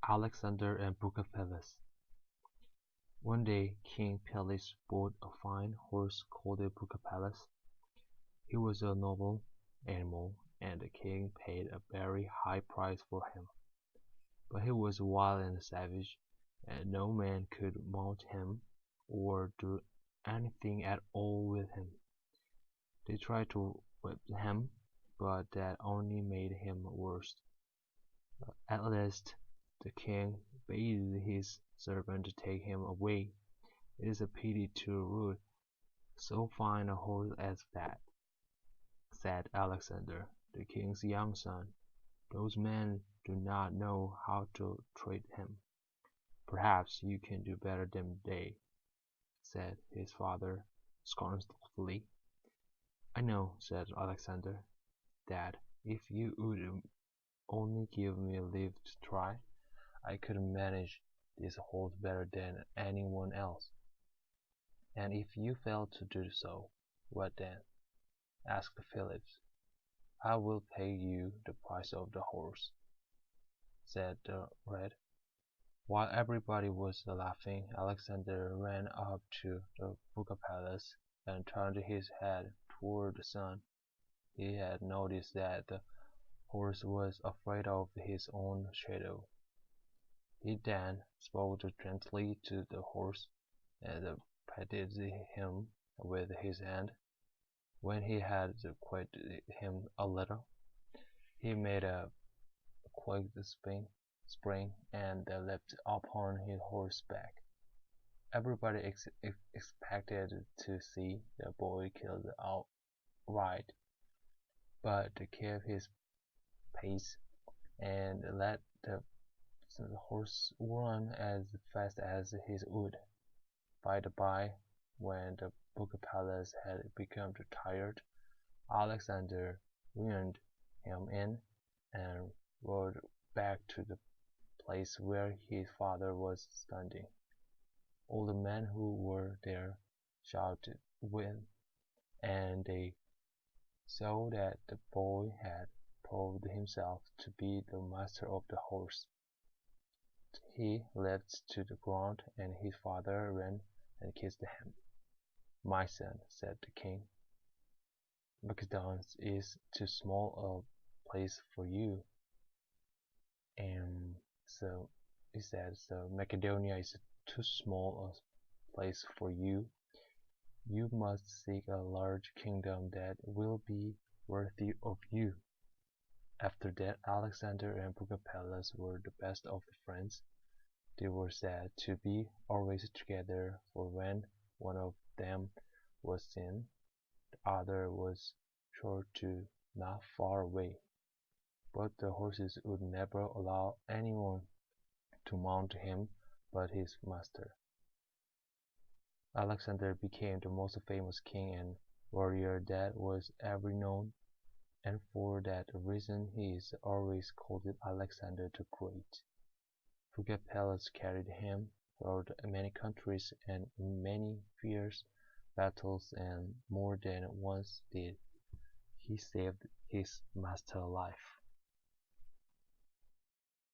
Alexander and Bucephalus. One day King Peleus bought a fine horse called Bucephalus. He was a noble animal, and the king paid a very high price for him. But he was wild and savage, and no man could mount him or do anything at all with him. They tried to whip him, but that only made him worse. At last the king bade his servant take him away. "It is a pity to root so fine a horse as that," said Alexander, the king's young son. "Those men do not know how to treat him." "Perhaps you can do better than they," said his father scornfully. "I know," said Alexander, "that if you would only give me leave to try, I could manage this horse better than any one else." "And if you fail to do so, what then?" asked Philip. "I will pay you the price of the horse," said the lad. While everybody was laughing, Alexander ran up to the Bucephalus and turned his head toward the sun. He had noticed that the horse was afraid of his own shadow. He then spoke gently to the horse, and patted him with his hand. When he had quieted him a little, he made a quick spring and leaped upon his horse's back. Everybody expected to see the boy killed outright, but he kept his pace and let the horse run as fast as he would. By the by, when the Bucephalus had become tired, Alexander reined him in and rode back to the place where his father was standing. All the men who were there shouted with, and they saw that the boy had proved himself to be the master of the horse. He leapt to the ground, and his father ran and kissed him. "My son," said the king, "Macedon is too small a place for you." And so he said, "So Macedonia is too small a place for you. You must seek a large kingdom that will be worthy of you." After that, Alexander and Bucephalus were the best of friends. They were said to be always together, for when one of them was seen, the other was sure to not far away. But the horses would never allow anyone to mount him but his master. Alexander became the most famous king and warrior that was ever known, and for that reason he is always called Alexander the Great. Bucephalus carried him through many countries and in many fierce battles, and more than once did he save his master's life.